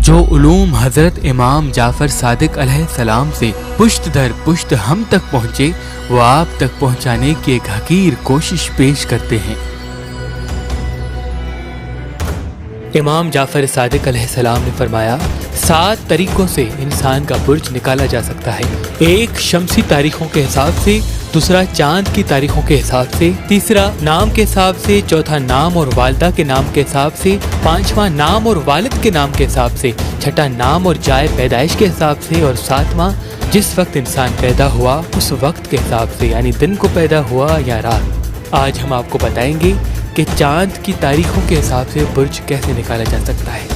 जो उलूम हजरत इमाम जाफर सादिक अलैहिस्सलाम से पुश्त दर पुश्त हम तक पहुँचे, वो आप तक पहुँचाने की एक हकीर कोशिश पेश करते हैं। इमाम जाफर सादिक अलैहिस्सलाम ने फरमाया, 7 तरीकों से इंसान का बुर्ज निकाला जा सकता है। एक शमसी तारीखों के हिसाब से, दूसरा चांद की तारीखों के हिसाब से, तीसरा नाम के हिसाब से, चौथा नाम और वालिदा के नाम के हिसाब से, पांचवा नाम और वालिद के नाम के हिसाब से, छठा नाम और जाए पैदाइश के हिसाब से, और सातवां जिस वक्त इंसान पैदा हुआ उस वक्त के हिसाब से, यानी दिन को पैदा हुआ या रात। आज हम आपको बताएंगे कि चांद की तारीखों के हिसाब से बुर्ज कैसे निकाला जा सकता है।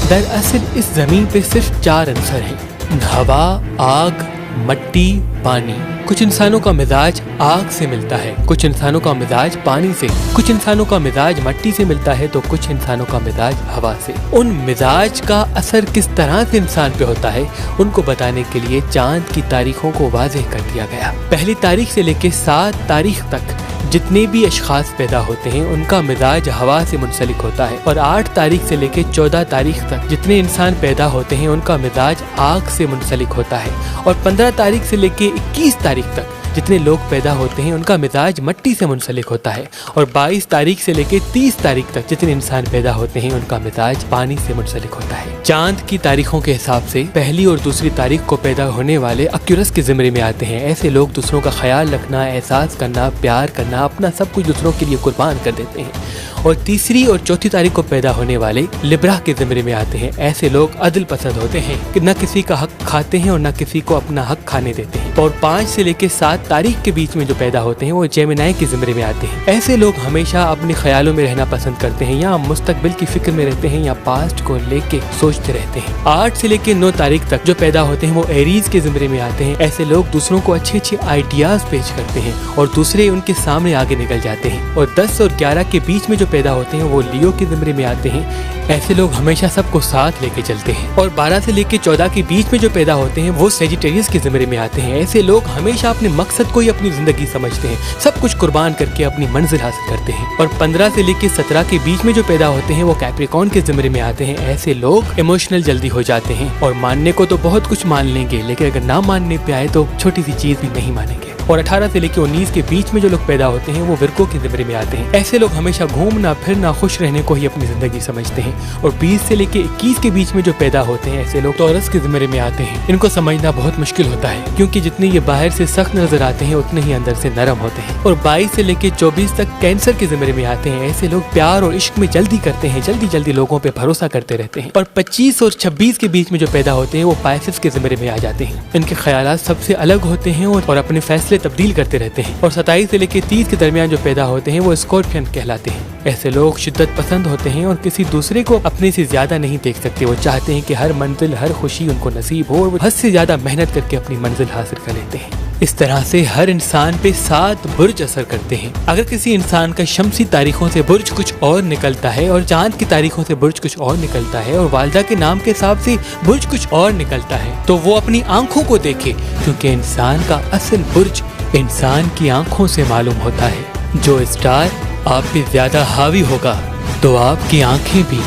दरअसल इस ज़मीन पे सिर्फ 4 अंसर हैं: हवा, आग, मट्टी, पानी। कुछ इंसानों का मिजाज आग से मिलता है, कुछ इंसानों का मिजाज पानी से, कुछ इंसानों का मिजाज मट्टी से मिलता है, तो कुछ इंसानों का मिजाज हवा से। उन मिजाज का असर किस तरह से इंसान पे होता है, उनको बताने के लिए चांद की तारीखों को वाज़ेह कर दिया गया। पहली तारीख से लेकर 7 तारीख तक जितने भी अशखास पैदा होते हैं उनका मिजाज हवा से मुंसलिक होता है, और 8 तारीख से लेकर 14 तारीख तक जितने इंसान पैदा होते हैं उनका मिजाज आग से मुंसलिक होता है, और 15 तारीख से लेकर 21 तारीख तक जितने लोग पैदा होते हैं उनका मिजाज मट्टी से मुंसलिक होता है, और 22 तारीख से लेकर 30 तारीख तक जितने इंसान पैदा होते हैं उनका मिजाज पानी से मुंसलिक होता है। चांद की तारीखों के हिसाब से पहली और दूसरी तारीख को पैदा होने वाले अक्यूरस के ज़िम्मे में आते हैं। ऐसे लोग दूसरों का ख्याल रखना, एहसास करना, प्यार करना, अपना सब कुछ दूसरों के लिए कुर्बान कर देते हैं। और तीसरी और चौथी तारीख को पैदा होने वाले लिब्रा के ज़िम्मे में आते हैं। ऐसे लोग अदल पसंद होते हैं कि न किसी का हक खाते हैं और न किसी को अपना हक खाने देते हैं। और 5 से लेकर 7 तारीख के बीच में जो पैदा होते हैं वो जेमिनाई के ज़िम्मे में आते हैं। ऐसे लोग हमेशा अपने ख्यालों में रहना पसंद करते हैं, या मुस्तकबिल की फिक्र में रहते हैं, या पास्ट को लेके सोचते रहते हैं। 8 से लेकर 9 तारीख तक जो पैदा होते हैं वो एरीज के ज़िम्मे में आते हैं। ऐसे लोग दूसरों को अच्छे अच्छे आइडियाज पेश करते हैं और दूसरे उनके सामने आगे निकल जाते हैं। और 10 और 11 के बीच में जो पैदा होते हैं वो लियो के ज़िम्मे में आते हैं। ऐसे लोग हमेशा सबको साथ लेके चलते हैं। और 12 से लेकर 14 के बीच में जो पैदा होते हैं वो सेजिटेरियस के ज़िम्मे में आते हैं। ऐसे लोग हमेशा अपने मकसद को ही अपनी जिंदगी समझते हैं, सब कुछ कुर्बान करके अपनी मंजिल हासिल करते हैं। और 15 से लेकर 17 के बीच में जो पैदा होते हैं वो कैप्रिकॉर्न के ज़िम्मे में आते हैं। ऐसे लोग इमोशनल जल्दी हो जाते हैं और मानने को तो बहुत कुछ मान लेंगे, लेकिन अगर ना मानने पे आए तो छोटी सी चीज भी नहीं मानेंगे। और 18 से लेकर 19 के बीच में जो लोग पैदा होते हैं वो विरकों के ज़िम्मे में आते हैं। ऐसे लोग हमेशा घूमना फिरना, खुश रहने को ही अपनी जिंदगी समझते हैं। और 20 से लेकर 21 के बीच में जो पैदा होते हैं ऐसे लोग टॉरस के ज़िम्मे में आते हैं। इनको समझना बहुत मुश्किल होता है, क्योंकि जितने ये बाहर से सख्त नजर आते हैं उतने ही अंदर से नरम होते हैं। और 22 से लेकर 24 तक कैंसर के ज़िम्मे में आते हैं। ऐसे लोग प्यार और इश्क में जल्दी करते हैं, जल्दी जल्दी लोगों पे भरोसा करते रहते हैं। और 25 और 26 के बीच में जो पैदा होते हैं वो पाइसेस के ज़िम्मे में आ जाते हैं। इनके ख्यालात सबसे अलग होते हैं और अपने फैसले तब्दील करते रहते हैं। और 27 से लेकर 30 के दरमियान जो पैदा होते हैं वो स्कॉर्पियन कहलाते हैं। ऐसे लोग शिद्दत पसंद होते हैं और किसी दूसरे को अपने से ज्यादा नहीं देख सकते। वो चाहते हैं कि हर मंजिल, हर खुशी उनको नसीब हो, और वो हद से ज्यादा मेहनत करके अपनी मंजिल हासिल कर लेते हैं। इस तरह से हर इंसान पे 7 बुर्ज असर करते हैं। अगर किसी इंसान का शमसी तारीखों से बुर्ज कुछ और निकलता है और चांद की तारीखों से बुर्ज कुछ और निकलता है और वालिदा के नाम के हिसाब से बुर्ज कुछ और निकलता है, तो वो अपनी आंखों को देखे, क्योंकि इंसान का असल बुर्ज इंसान की आंखों से मालूम होता है। जो स्टार आप पे ज्यादा हावी होगा तो आपकी आंखें भी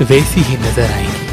वैसी ही नजर आएंगी।